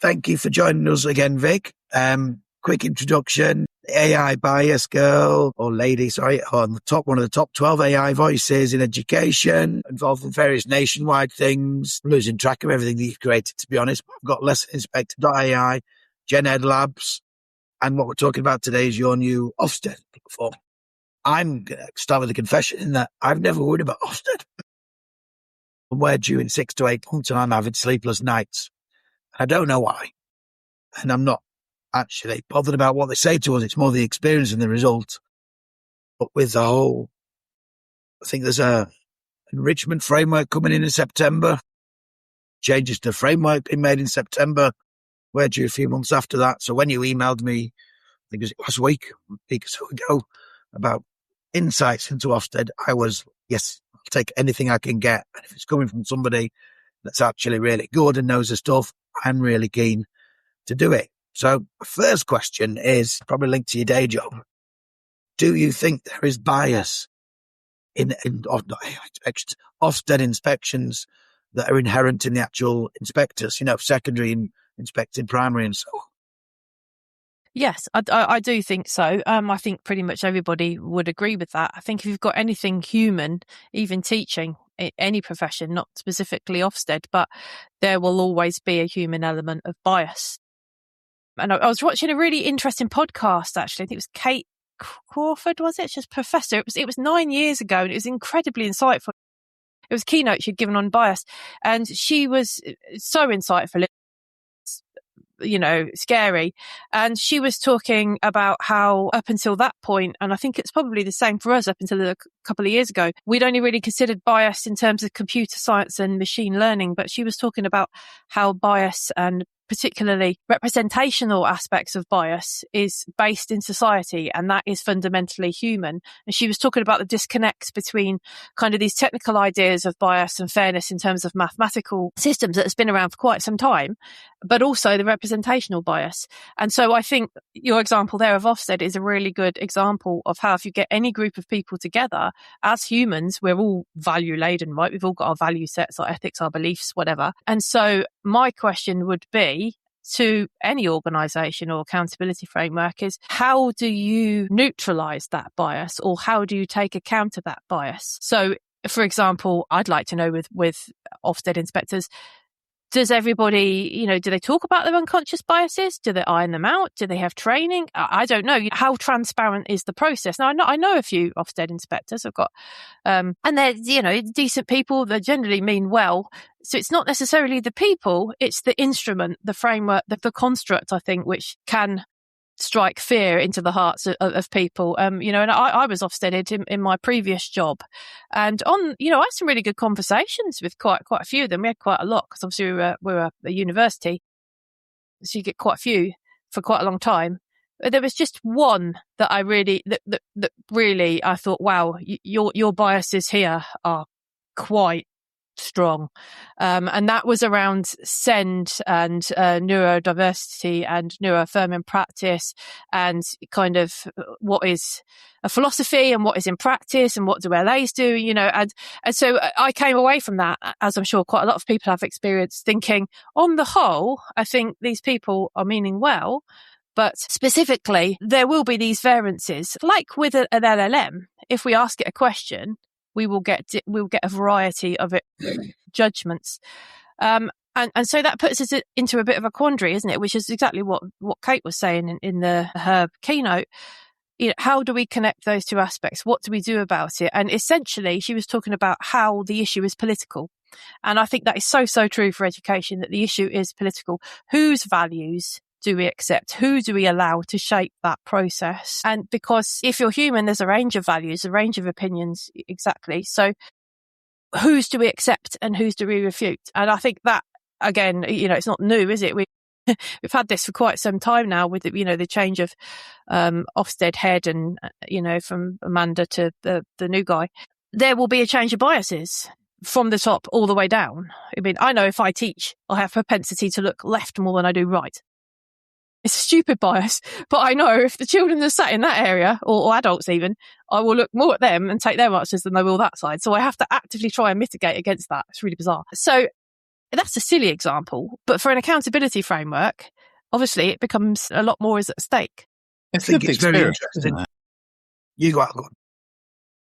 Thank you for joining us again, Vic. Quick introduction. AI bias girl or lady, on the top, one of the top 12 AI voices in education, involved in various nationwide things, losing track of everything that you've created, to be honest. I've got LessonInspector.ai, Gen Ed Labs, and what we're talking about today is your new Ofsted platform. I'm going to start with a confession in that I've never worried about Ofsted. And we're due in 6 to 8 months and I'm having sleepless nights. I don't know why. And I'm not actually bothered about what they say to us. It's more the experience and the result. But with the whole, I think there's a enrichment framework coming in September. Changes to the framework being made in September. We're due a few months after that. So when you emailed me, I think it was last week, a week or so ago, about insights into Ofsted, I was, yes, I'll take anything I can get. And if it's coming from somebody that's actually really good and knows the stuff, I'm really keen to do it. So the first question is probably linked to your day job. Do you think there is bias in Ofsted inspections that are inherent in the actual inspectors, secondary and inspecting primary and so on? Yes, I do think so. I think pretty much everybody would agree with that. I think if you've got anything human, even teaching, any profession, not specifically Ofsted, but there will always be a human element of bias. And I was watching a really interesting podcast, actually. I think it was Kate Crawford, was it? She's professor. It was 9 years ago, and it was incredibly insightful. It was a keynote she'd given on bias, and she was so insightful, scary. And she was talking about how up until that point, and I think it's probably the same for us up until a couple of years ago, we'd only really considered bias in terms of computer science and machine learning. But she was talking about how bias, and particularly representational aspects of bias, is based in society, and that is fundamentally human. And she was talking about the disconnects between kind of these technical ideas of bias and fairness in terms of mathematical systems that has been around for quite some time, but also the representational bias. And so I think your example there of Ofsted is a really good example of how if you get any group of people together, as humans, we're all value laden, right? We've all got our value sets, our ethics, our beliefs, whatever. And so my question would be to any organisation or accountability framework is, how do you neutralise that bias, or how do you take account of that bias? So, for example, I'd like to know with Ofsted inspectors, does everybody, do they talk about their unconscious biases? Do they iron them out? Do they have training? I don't know. How transparent is the process? Now, I know a few Ofsted inspectors. I've got, and they're, decent people. They generally mean well. So it's not necessarily the people, it's the instrument, the framework, the construct, I think, which can strike fear into the hearts of people. And I was Ofsteded in my previous job, and I had some really good conversations with quite a few of them. We had quite a lot because obviously we were a university, so you get quite a few for quite a long time. But there was just one that I really, that really I thought, wow, your biases here are quite strong. And that was around SEND and neurodiversity and neuroaffirming practice, and kind of what is a philosophy and what is in practice and what do LAs do, and so I came away from that, as I'm sure quite a lot of people have experienced, thinking on the whole, I think these people are meaning well, but specifically there will be these variances. Like with an LLM, if we ask it a question, we will get a variety of judgments. And so that puts us into a bit of a quandary, isn't it? Which is exactly what Kate was saying in her keynote. How do we connect those two aspects? What do we do about it? And essentially, she was talking about how the issue is political. And I think that is so, so true for education, that the issue is political. Whose values do we accept? Who do we allow to shape that process? And because if you're human, there's a range of values, a range of opinions, exactly. So whose do we accept and whose do we refute? And I think that, again, it's not new, is it? We've had this for quite some time now with, the change of Ofsted head and, from Amanda to the new guy. There will be a change of biases from the top all the way down. I mean, I know if I teach, I have propensity to look left more than I do right. It's a stupid bias, but I know if the children are sat in that area, or adults even, I will look more at them and take their answers than I will that side. So I have to actively try and mitigate against that. It's really bizarre. So That's a silly example, but for an accountability framework, obviously it becomes a lot more is at stake. I think it's very interesting. You go on.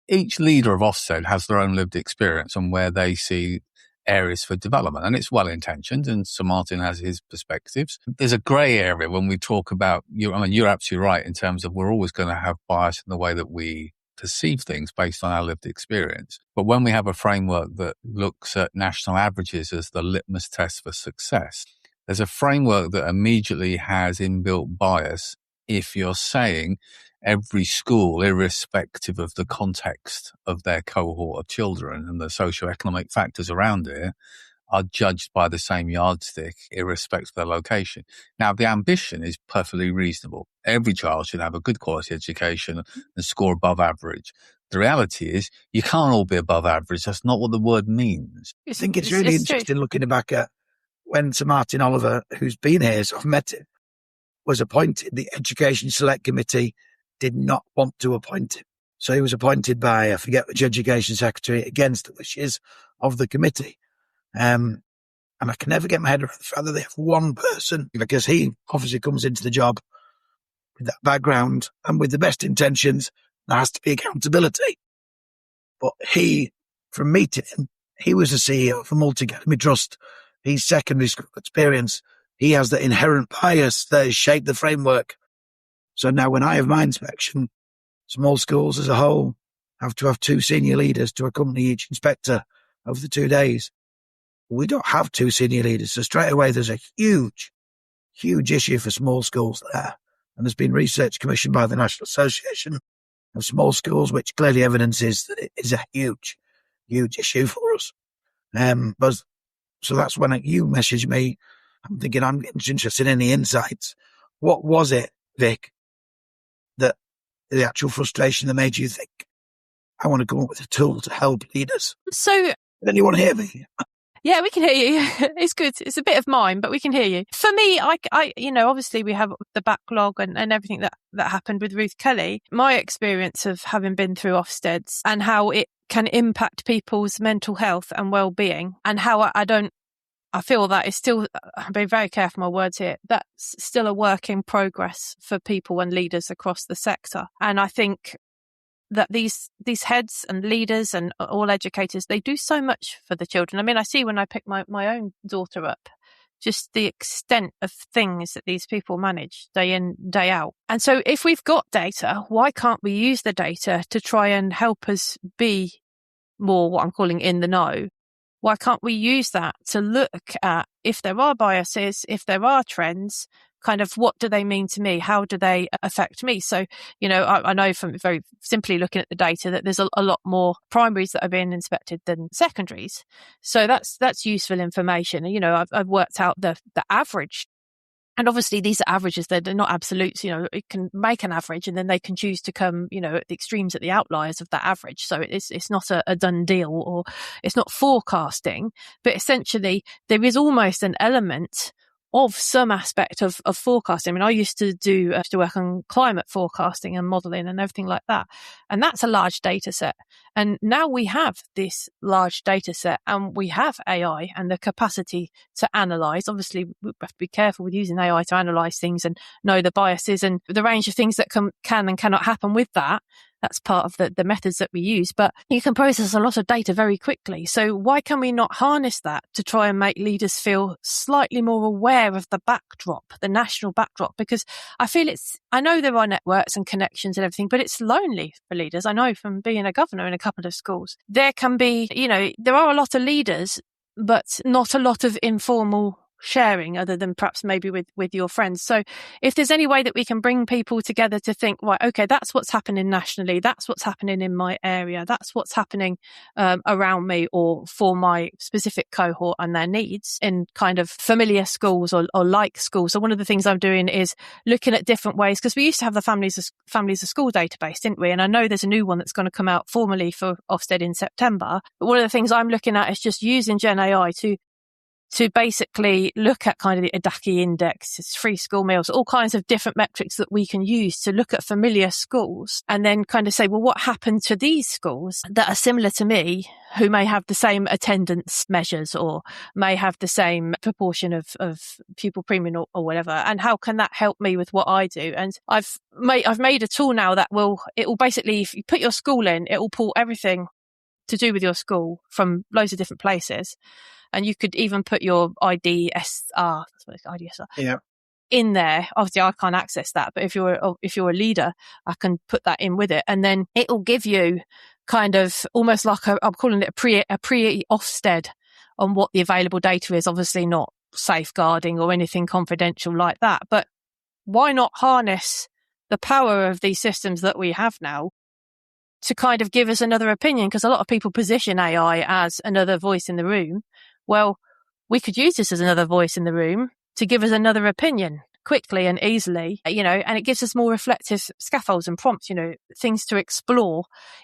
Each leader of Ofsted has their own lived experience on where they see areas for development, and it's well-intentioned, and Sir Martin has his perspectives. There's a grey area when we talk about, you're absolutely right in terms of we're always going to have bias in the way that we perceive things based on our lived experience. But when we have a framework that looks at national averages as the litmus test for success, there's a framework that immediately has inbuilt bias if you're saying every school, irrespective of the context of their cohort of children and the socioeconomic factors around it, are judged by the same yardstick, irrespective of their location. Now, the ambition is perfectly reasonable. Every child should have a good quality education and score above average. The reality is you can't all be above average. That's not what the word means. I think it's really interesting looking back at when Sir Martin Oliver, who's been here, so I've met him, was appointed. The Education Select Committee did not want to appoint him. So he was appointed by, I forget which Education Secretary, against the wishes of the committee. And I can never get my head around the fact that they have one person, because he obviously comes into the job with that background and with the best intentions. There has to be accountability. But he, from meeting him, he was the CEO of a multi-academy trust. He's secondary school experience. He has the inherent bias that has shaped the framework. So now when I have my inspection, small schools as a whole have to have 2 senior leaders to accompany each inspector over the 2 days. We don't have 2 senior leaders. So straight away, there's a huge issue for small schools there. And there's been research commissioned by the National Association of Small Schools, which clearly evidences that it is a huge issue for us. But so that's when you messaged me. I'm thinking I'm interested in the insights. What was it, Vic, that the actual frustration that made you think, I want to come up with a tool to help leaders? So, then you want to hear me? Yeah, we can hear you. It's good. It's a bit of mine, but we can hear you. For me, I obviously we have the backlog and everything that happened with Ruth Kelly. My experience of having been through Ofsted's and how it can impact people's mental health and well-being, and how I feel that is still, I'm being very careful with my words here, that's still a work in progress for people and leaders across the sector. And I think that these heads and leaders and all educators, they do so much for the children. I mean, I see when I pick my own daughter up, just the extent of things that these people manage day in, day out. And so if we've got data, why can't we use the data to try and help us be more what I'm calling in the know? Why can't we use that to look at if there are biases, if there are trends, kind of what do they mean to me? How do they affect me? So, I know from very simply looking at the data that there's a lot more primaries that are being inspected than secondaries. So that's useful information. I've worked out the average. And obviously these are averages, they're not absolutes. It can make an average and then they can choose to come, at the extremes, at the outliers of that average. So it's not a done deal, or it's not forecasting, but essentially there is almost an element of some aspect of forecasting. I mean, I used to work on climate forecasting and modelling and everything like that. And that's a large data set. And now we have this large data set and we have AI and the capacity to analyse. Obviously, we have to be careful with using AI to analyse things and know the biases and the range of things that can and cannot happen with that. That's part of the methods that we use, but you can process a lot of data very quickly. So why can we not harness that to try and make leaders feel slightly more aware of the backdrop, the national backdrop? Because I know there are networks and connections and everything, but it's lonely for leaders. I know from being a governor in a couple of schools, there can be, there are a lot of leaders, but not a lot of informal sharing other than perhaps maybe with your friends. So if there's any way that we can bring people together to think, right, okay, that's what's happening nationally, that's what's happening in my area, that's what's happening around me or for my specific cohort and their needs in kind of familiar schools or like schools. So one of the things I'm doing is looking at different ways, because we used to have the families of school database, didn't we? And I know there's a new one that's going to come out formally for Ofsted in September. But one of the things I'm looking at is just using Gen AI to to basically look at kind of the Edaki index, free school meals, all kinds of different metrics that we can use to look at familiar schools and then kind of say, well, what happened to these schools that are similar to me, who may have the same attendance measures or may have the same proportion of pupil premium or whatever, and how can that help me with what I do? And I've made a tool now that it will basically, if you put your school in, it will pull everything to do with your school from loads of different places. And you could even put your IDSR in there. Obviously, I can't access that, but if you're a leader, I can put that in with it, and then it will give you kind of almost like I'm calling it a pre Ofsted on what the available data is. Obviously, not safeguarding or anything confidential like that, but why not harness the power of these systems that we have now to kind of give us another opinion? Because a lot of people position AI as another voice in the room. Well, we could use this as another voice in the room to give us another opinion quickly and easily, and it gives us more reflective scaffolds and prompts, things to explore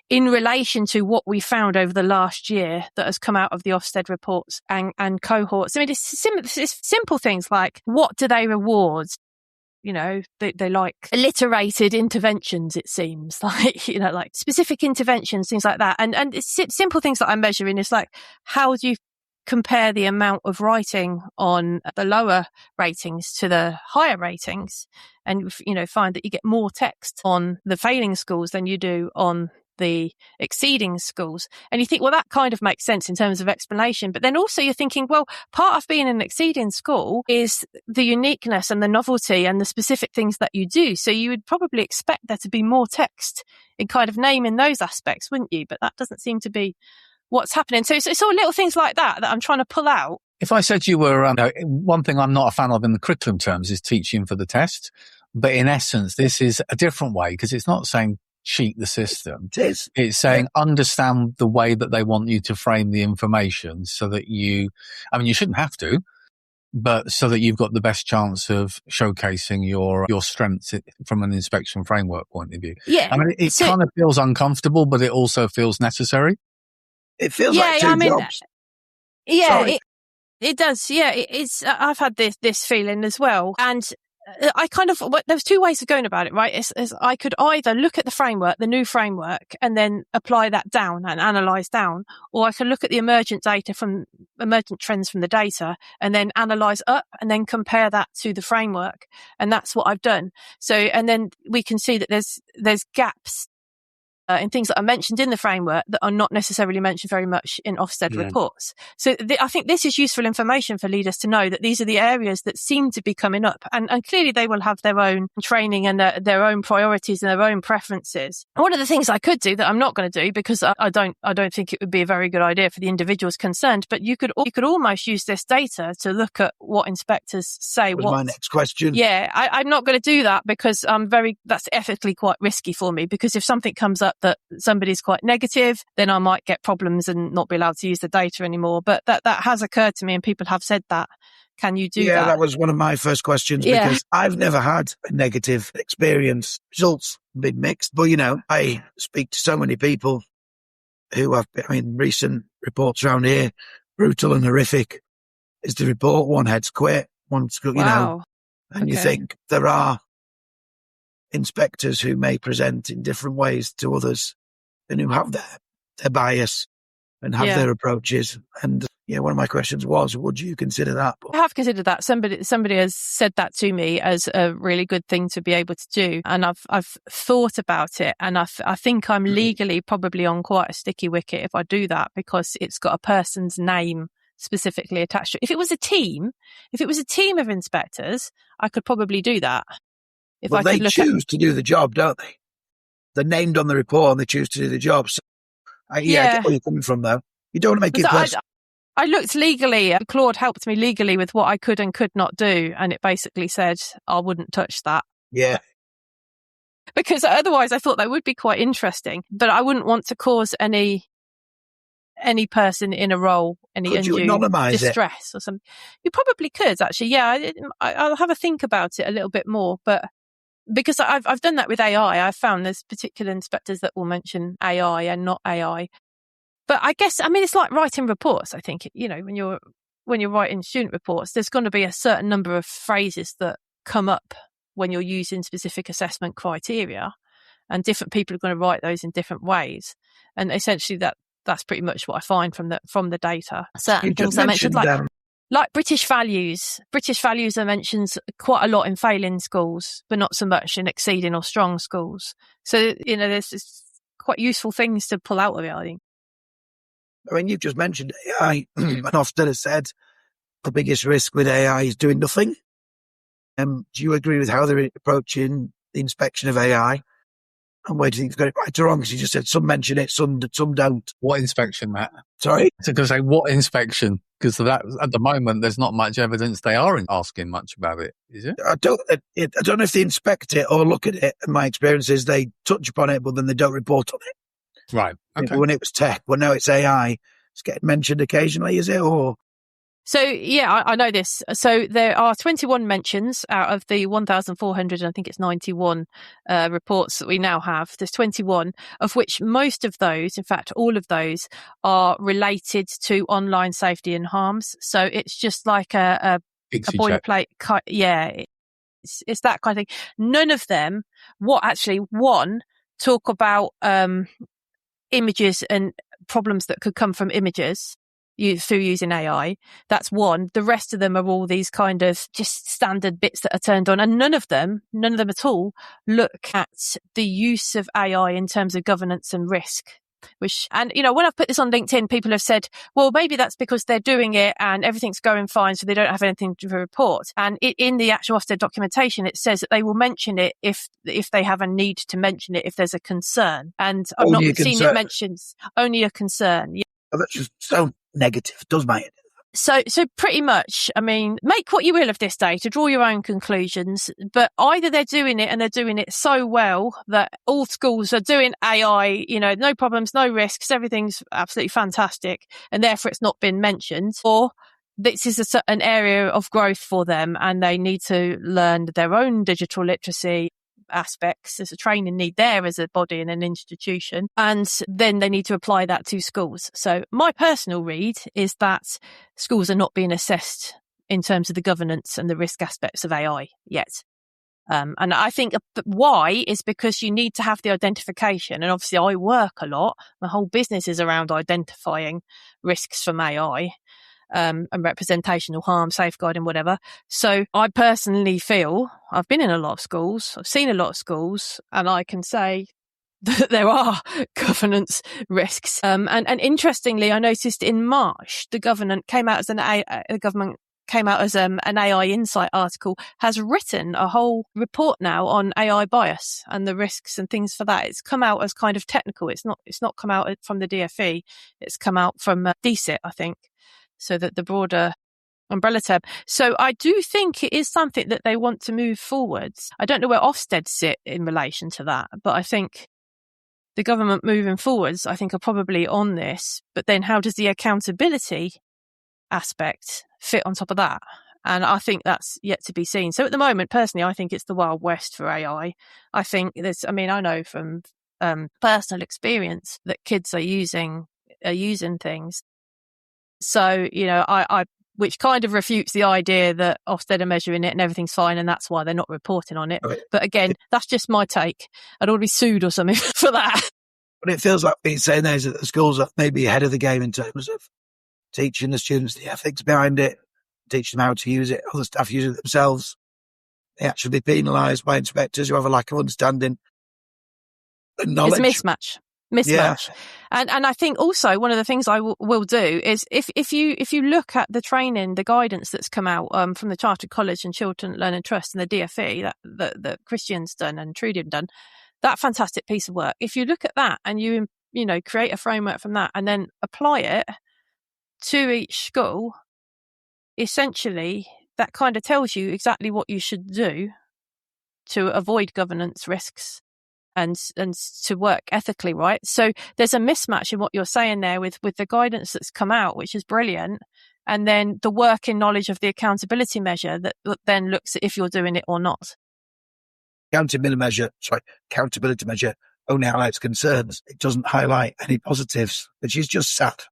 in relation to what we found over the last year that has come out of the Ofsted reports and cohorts. I mean, it's simple things like, what do they reward? They like alliterated interventions, it seems, like, like specific interventions, things like that. And it's simple things that I'm measuring is like, how do you compare the amount of writing on the lower ratings to the higher ratings, and find that you get more text on the failing schools than you do on the exceeding schools. And you think, well, that kind of makes sense in terms of explanation. But then also you're thinking, well, part of being an exceeding school is the uniqueness and the novelty and the specific things that you do. So you would probably expect there to be more text in kind of naming those aspects, wouldn't you? But that doesn't seem to be what's happening. So it's all little things like that I'm trying to pull out. If I said you were, one thing I'm not a fan of in the curriculum terms is teaching for the test. But in essence, this is a different way, because it's not saying cheat the system. It's saying understand the way that they want you to frame the information so that you shouldn't have to, but so that you've got the best chance of showcasing your strengths from an inspection framework point of view. Yeah. I mean, it kind of feels uncomfortable, but it also feels necessary. It feels like two jobs. Yeah, it does. Yeah, it's. I've had this feeling as well, and I kind of, there's two ways of going about it, right? Is I could either look at the framework, the new framework, and then apply that down and analyze down, or I could look at the emergent trends from the data and then analyze up and then compare that to the framework. And that's what I've done. So, and then we can see that there's gaps in things that are mentioned in the framework that are not necessarily mentioned very much in Ofsted reports. So I think this is useful information for leaders to know that these are the areas that seem to be coming up. And clearly they will have their own training and their own priorities and their own preferences. One of the things I could do that I'm not going to do, because I don't think it would be a very good idea for the individuals concerned, but you could almost use this data to look at what inspectors say. That was my next question. Yeah, I'm not going to do that because that's ethically quite risky for me, because if something comes up that somebody's quite negative, then I might get problems and not be allowed to use the data anymore. But that has occurred to me, and people have said that. Can you do that? Yeah, that was one of my first questions, because I've never had a negative experience. Results have been mixed, but I speak to so many people who have, recent reports around here, brutal and horrific is the report. One head's quit, one's, wow. And you think there are inspectors who may present in different ways to others and who have their bias and have their approaches. And one of my questions was, would you consider that? I have considered that. Somebody has said that to me as a really good thing to be able to do. And I've thought about it, and I think I'm legally probably on quite a sticky wicket if I do that, because it's got a person's name specifically attached to it. If it was a team of inspectors, I could probably do that. Well, they choose to do the job, don't they? They're named on the report and they choose to do the job. So, I get where you're coming from, though. You don't want to make it personal. I looked legally. Claude helped me legally with what I could and could not do, and it basically said I wouldn't touch that. Yeah. Because otherwise I thought that would be quite interesting, but I wouldn't want to cause any person in a role any undue distress or something. You probably could, actually. Yeah, I'll have a think about it a little bit more, but because I've done that with AI, I've found there's particular inspectors that will mention AI and not AI. But I guess, it's like writing reports, I think, when you're when you're writing student reports, there's going to be a certain number of phrases that come up when you're using specific assessment criteria, and different people are going to write those in different ways. And essentially that's pretty much what I find from the data. Certain things I mentioned, like British values. British values are mentioned quite a lot in failing schools, but not so much in exceeding or strong schools. So, there's quite useful things to pull out of it, I think. I mean, you've just mentioned AI, and Ofsted has said the biggest risk with AI is doing nothing. Do you agree with how they're approaching the inspection of AI? And where do you think they've got it right or wrong? Because you just said some mention it, some don't. What inspection, Matt? Sorry? I was going to say, what inspection? Because at the moment, there's not much evidence they are asking much about it, is it? I don't know if they inspect it or look at it. And my experience is they touch upon it, but then they don't report on it. Right. Okay. When it was tech, well, now it's AI. It's getting mentioned occasionally, is it? Or so, yeah, I know this. So there are 21 mentions out of the 1,400, I think it's 91 reports that we now have. There's 21, of which most of those, in fact, all of those, are related to online safety and harms. So it's just like a boilerplate. Yeah, it's that kind of thing. None of them, talk about images and problems that could come from images through using AI. That's one. The rest of them are all these kind of just standard bits that are turned on, and none of them at all look at the use of AI in terms of governance and risk. And when I've put this on LinkedIn, people have said, well, maybe that's because they're doing it and everything's going fine, so they don't have anything to report. And in the actual Ofsted documentation, it says that they will mention it if they have a need to mention it if there's a concern. And I've not seen it mentioned only a concern. Yeah. Oh, that's just so negative, does my head. So pretty much, I mean, make what you will of this data, draw your own conclusions, but either they're doing it and they're doing it so well that all schools are doing AI, no problems, no risks, everything's absolutely fantastic, and therefore it's not been mentioned, or this is an area of growth for them and they need to learn their own digital literacy aspects. There's a training need there as a body and an institution, and then they need to apply that to schools. So my personal read is that schools are not being assessed in terms of the governance and the risk aspects of AI yet. And I think why is because you need to have the identification. And obviously I work a lot. My whole business is around identifying risks from AI. And representational harm, safeguarding, whatever. So I personally feel I've been in a lot of schools, I've seen a lot of schools, and I can say that there are governance risks. And interestingly, I noticed in March, the government came out as an AI Insight article, has written a whole report now on AI bias and the risks and things for that. It's come out as kind of technical. It's not come out from the DFE. It's come out from DSIT, I think. So that the broader umbrella term. So I do think it is something that they want to move forwards. I don't know where Ofsted sit in relation to that, but I think the government moving forwards, I think, are probably on this. But then how does the accountability aspect fit on top of that? And I think that's yet to be seen. So at the moment, personally, I think it's the Wild West for AI. I think I know from personal experience that kids are using things. So, I which kind of refutes the idea that Ofsted are measuring it and everything's fine and that's why they're not reporting on it. Right. But again, that's just my take. I'd already be sued or something for that. But it feels like being saying there is that the schools are maybe ahead of the game in terms of teaching the students the ethics behind it, teaching them how to use it, other staff use it themselves. They actually be penalised by inspectors who have a lack of understanding and knowledge. It's a mismatch. Yeah. And I think also one of the things I will do is if you look at the training, the guidance that's come out from the Chartered College and Children Learning Trust and the DFE that Christian's done and Trudy have done, that fantastic piece of work. If you look at that and you create a framework from that and then apply it to each school, essentially that kind of tells you exactly what you should do to avoid governance risks and to work ethically, right? So there's a mismatch in what you're saying there with the guidance that's come out, which is brilliant. And then the working knowledge of the accountability measure that then looks at if you're doing it or not. Accountability measure only highlights concerns. It doesn't highlight any positives, which is just sad.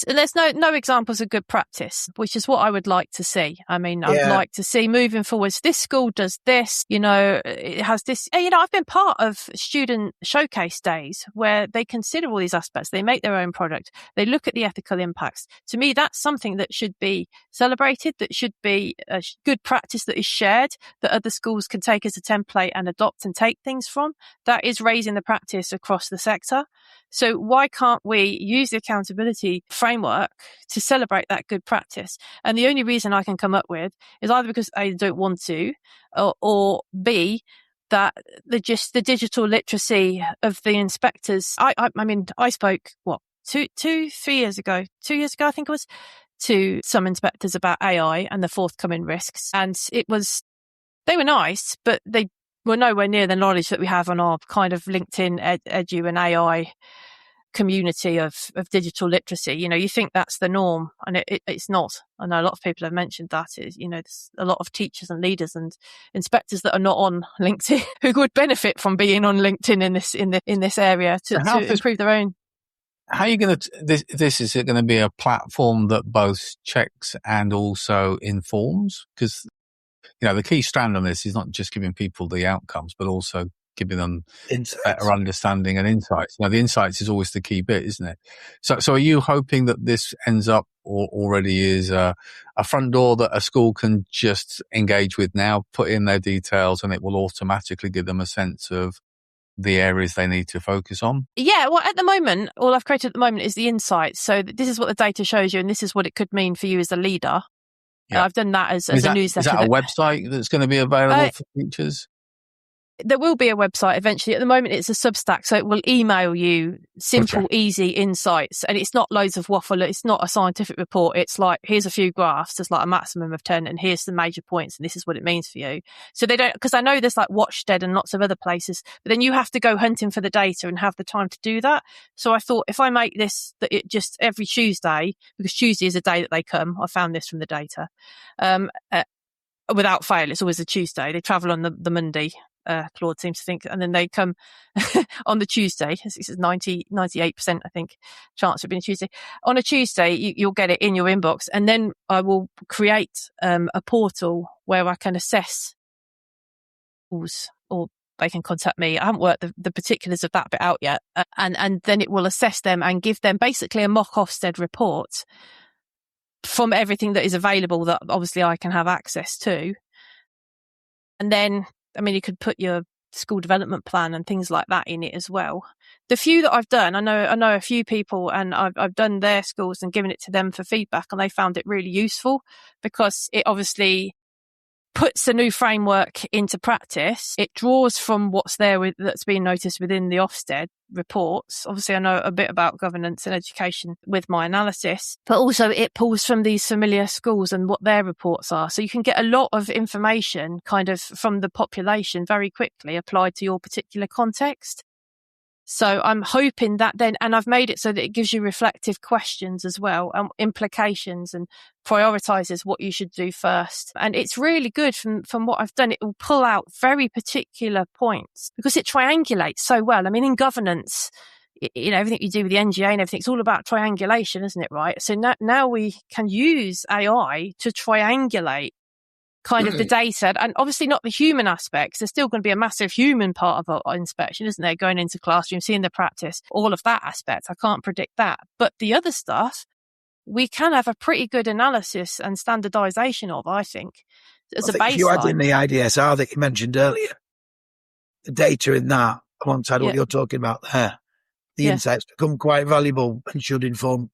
There's no examples of good practice, which is what I would like to see. I mean, I'd like to see moving forwards, this school does this, it has this, I've been part of student showcase days where they consider all these aspects. They make their own product. They look at the ethical impacts. To me, that's something that should be celebrated, that should be a good practice that is shared, that other schools can take as a template and adopt and take things from. That is raising the practice across the sector. So why can't we use the accountability framework to celebrate that good practice? And the only reason I can come up with is either because I don't want to, or B, that the digital literacy of the inspectors. I mean, I spoke 2 years ago, I think it was, to some inspectors about AI and the forthcoming risks, and they were nice, but they were nowhere near the knowledge that we have on our kind of LinkedIn edu and AI community of digital literacy. You think that's the norm, and it's not. I know a lot of people have mentioned that. There's a lot of teachers and leaders and inspectors that are not on LinkedIn who would benefit from being on LinkedIn in this area to improve their own. How are you going to? Is it going to be a platform that both checks and also informs? Because the key strand on this is not just giving people the outcomes, but also giving them insights, better understanding and insights. The insights is always the key bit, isn't it? So are you hoping that this ends up or already is a front door that a school can just engage with now, put in their details, and it will automatically give them a sense of the areas they need to focus on? Yeah, well, at the moment, all I've created at the moment is the insights. So this is what the data shows you, and this is what it could mean for you as a leader. Yeah. I've done that as a newsletter. Is that a website that's going to be available for teachers? There will be a website eventually. At the moment, it's a Substack, so it will email you simple, easy insights. And it's not loads of waffle. It's not a scientific report. It's like, here's a few graphs. There's like a maximum of 10, and here's the major points, and this is what it means for you. So they don't, because I know there's like Ofsted and lots of other places, but then you have to go hunting for the data and have the time to do that. So I thought, if I make this, that it just every Tuesday, because Tuesday is a day that they come, I found this from the data, without fail, it's always a Tuesday. They travel on the Monday. Claude seems to think, and then they come on the Tuesday. It's 98%, I think, chance of being Tuesday. On a Tuesday, you'll get it in your inbox, and then I will create a portal where I can assess schools, or they can contact me. I haven't worked the particulars of that bit out yet, and then it will assess them and give them basically a mock Ofsted report from everything that is available that obviously I can have access to, and then. I mean, you could put your school development plan and things like that in it as well. The few that I've done, I know a few people, and I've done their schools and given it to them for feedback, and they found it really useful because it obviously puts a new framework into practice. It draws from what's there that's been noticed within the Ofsted reports. Obviously, I know a bit about governance and education with my analysis, but also it pulls from these familiar schools and what their reports are. So you can get a lot of information kind of from the population very quickly applied to your particular context. So I'm hoping that then, and I've made it so that it gives you reflective questions as well, and implications, and prioritizes what you should do first. And it's really good from what I've done. It will pull out very particular points because it triangulates so well. I mean, in governance, everything you do with the NGA and everything, it's all about triangulation, isn't it? Right. So now we can use AI to triangulate kind of the data, and obviously not the human aspects. There's still going to be a massive human part of our inspection, isn't there? Going into classroom, seeing the practice, all of that aspect. I can't predict that. But the other stuff, we can have a pretty good analysis and standardization of, I think, as a baseline. If you add in the IDSR that you mentioned earlier, the data in that, alongside what you're talking about there, the insights become quite valuable and should inform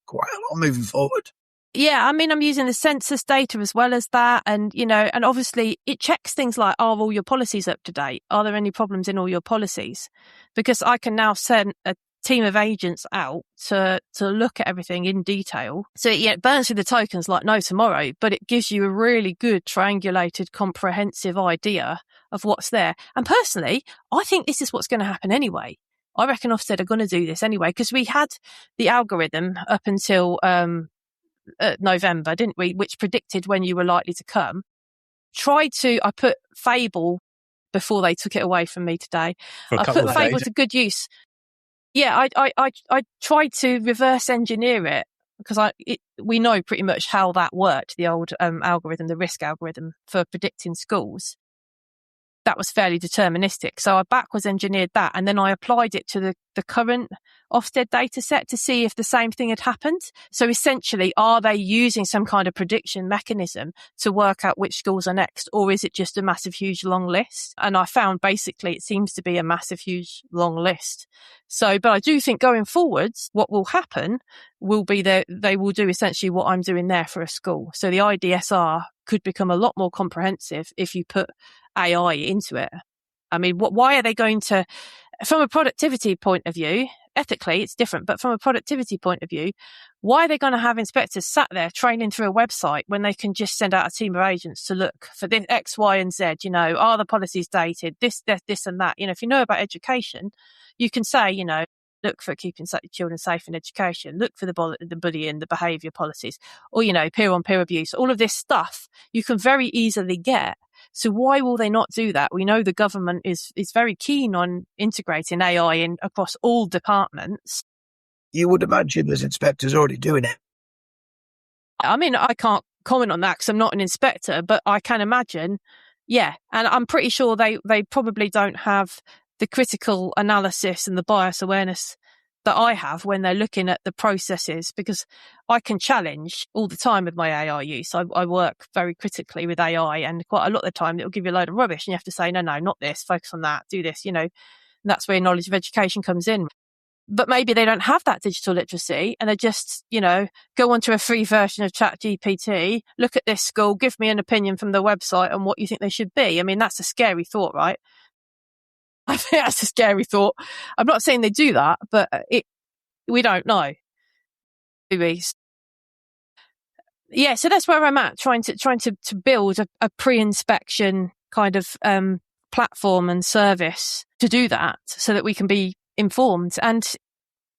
quite a lot moving forward. Yeah, I mean, I'm using the census data as well as that. And, and obviously it checks things like, are all your policies up to date? Are there any problems in all your policies? Because I can now send a team of agents out to look at everything in detail. So it burns through the tokens like no tomorrow, but it gives you a really good triangulated, comprehensive idea of what's there. And personally, I think this is what's going to happen anyway. I reckon Ofsted are going to do this anyway, because we had the algorithm up until November, didn't we, which predicted when you were likely to come. I put Fable before they took it away from me today. I put Fable to good use. Yeah, I tried to reverse engineer it because we know pretty much how that worked, the old algorithm, the risk algorithm for predicting schools. That was fairly deterministic. So I backwards engineered that, and then I applied it to the current Ofsted data set to see if the same thing had happened. So essentially, are they using some kind of prediction mechanism to work out which schools are next, or is it just a massive, huge, long list? And I found basically it seems to be a massive, huge, long list. So, but I do think going forwards, what will happen will be that they will do essentially what I'm doing there for a school. So the IDSR could become a lot more comprehensive if you put AI into it. I mean, why are they going to, from a productivity point of view, ethically it's different, but from a productivity point of view, why are they going to have inspectors sat there training through a website when they can just send out a team of agents to look for this X, Y, and Z, are the policies dated, this and that? If you know about education, you can say, look for keeping children safe in education, look for the bullying, the behaviour policies, or, peer-on-peer abuse, all of this stuff you can very easily get. So why will they not do that? We know the government is very keen on integrating AI across all departments. You would imagine there's inspectors already doing it. I mean, I can't comment on that because I'm not an inspector, but I can imagine, yeah. And I'm pretty sure they probably don't have the critical analysis and the bias awareness that I have when they're looking at the processes, because I can challenge all the time with my AI use. I work very critically with AI, and quite a lot of the time it'll give you a load of rubbish and you have to say, no, not this, focus on that, do this, and that's where knowledge of education comes in. But maybe they don't have that digital literacy and they just, go onto a free version of ChatGPT, look at this school, give me an opinion from the website on what you think they should be. I mean, that's a scary thought, right? I think that's a scary thought. I'm not saying they do that, but we don't know. Yeah, so that's where I'm at, trying to build a pre-inspection kind of platform and service to do that so that we can be informed. And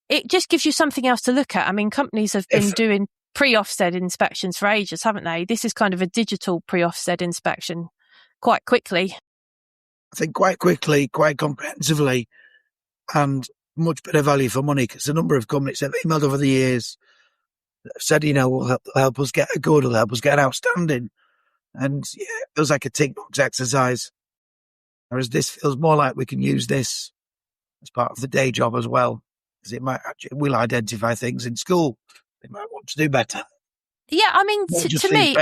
it just gives you something else to look at. I mean, companies have been doing pre-Ofsted inspections for ages, haven't they? This is kind of a digital pre-Ofsted inspection quite quickly. I think quite quickly, quite comprehensively, and much better value for money, because a number of companies have emailed over the years that have said, will help us get a good, will help us get an outstanding. And yeah, it feels like a tick box exercise. Whereas this feels more like we can use this as part of the day job as well, because it will identify things in school they might want to do better. Yeah, I mean, to me,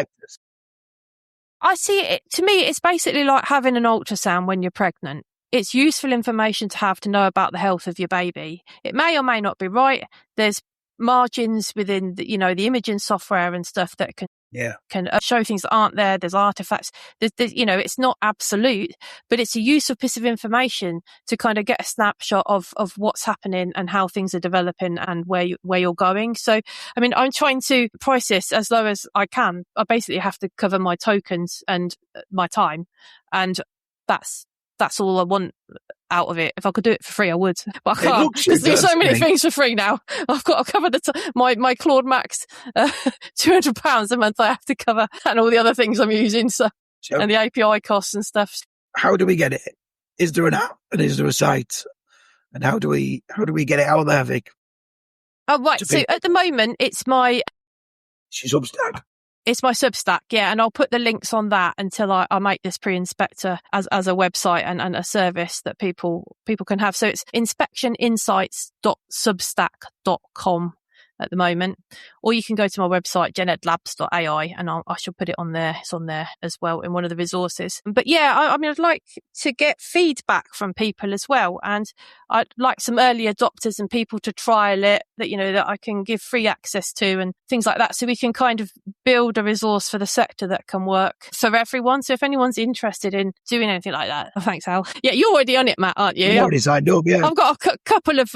I see it. To me, it's basically like having an ultrasound when you're pregnant. It's useful information to have to know about the health of your baby. It may or may not be right. There's margins within the imaging software and stuff that can show things that aren't there. There's artifacts. There's it's not absolute, but it's a useful piece of information to kind of get a snapshot of what's happening and how things are developing and where you're going. So, I mean, I'm trying to price this as low as I can. I basically have to cover my tokens and my time, and that's all I want out of it. If I could do it for free, I would, but I can't, because there's so many things for free now. I've got to cover my Claude Max £200 a month I have to cover, and all the other things I'm using, so and the API costs and stuff. How do we get it? Is there an app and is there a site? And how do we get it out there, Vic? Oh, right. So at the moment, it's my Substack. It's my Substack, yeah, and I'll put the links on that until I make this pre-inspector as a website and a service that people can have. So it's inspectioninsights.substack.com at the moment, or you can go to my website genedlabs.ai, and I shall put it on there. It's on there as well in one of the resources. But yeah, I mean, I'd like to get feedback from people as well, and I'd like some early adopters and people to trial it that that I can give free access to and things like that, so we can kind of build a resource for the sector that can work for everyone. So if anyone's interested in doing anything like that, thanks, Al. Yeah, you're already on it, Matt, aren't you? I'm already signed up, yeah. I've got a couple of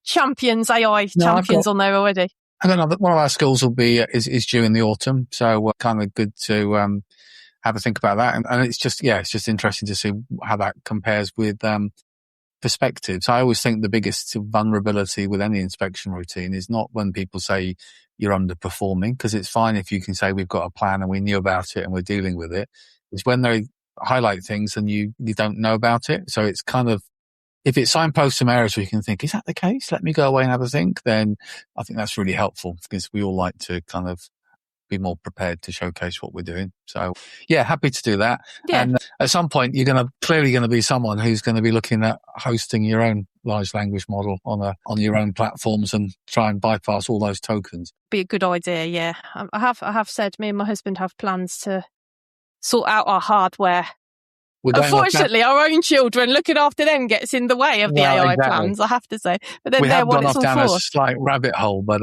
champions, AI champions on there already. I don't know. One of our schools will be is due in the autumn, so kind of good to have a think about that. And it's just interesting to see how that compares with perspectives. I always think the biggest vulnerability with any inspection routine is not when people say you're underperforming, because it's fine if you can say we've got a plan and we knew about it and we're dealing with it. It's when they highlight things and you don't know about it. So it's kind of if it signposts some areas where you can think, is that the case? Let me go away and have a think. Then I think that's really helpful, because we all like to kind of be more prepared to showcase what we're doing. So yeah, happy to do that. Yeah. And at some point, you're clearly going to be someone who's going to be looking at hosting your own large language model on your own platforms and try and bypass all those tokens. Be a good idea. Yeah. I have said, me and my husband have plans to sort out our hardware. Unfortunately, our own children, looking after them gets in the way of the AI plans, I have to say. But then we have gone off down for. a slight rabbit hole, but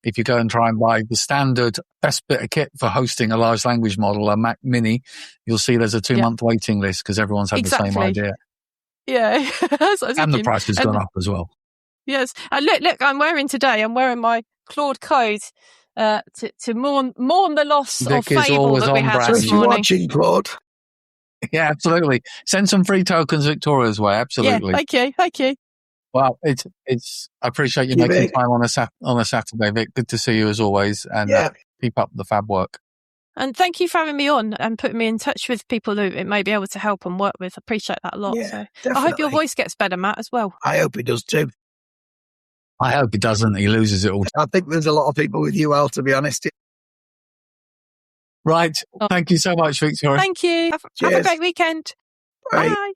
if you go and try and buy the standard best bit of kit for hosting a large language model, a Mac Mini, you'll see there's a 2-month waiting list, because everyone's had the same idea. Yeah. And the price has gone up as well. Yes. And look, I'm wearing my Claude Code to mourn the loss of Fable that we had this morning. Watching, Claude. Yeah, absolutely. Send some free tokens Victoria's way. Absolutely. Yeah, thank you. Well, it's. I appreciate you making time on a Saturday, Vic. Good to see you as always, and keep up the fab work. And thank you for having me on and putting me in touch with people who it may be able to help and work with. I appreciate that a lot. Yeah, so definitely. I hope your voice gets better, Matt, as well. I hope it does too. I hope it doesn't. He loses it all. I think there's a lot of people with you, Al, to be honest. Right. Thank you so much, Victoria. Thank you. Have a great weekend. Bye. Bye.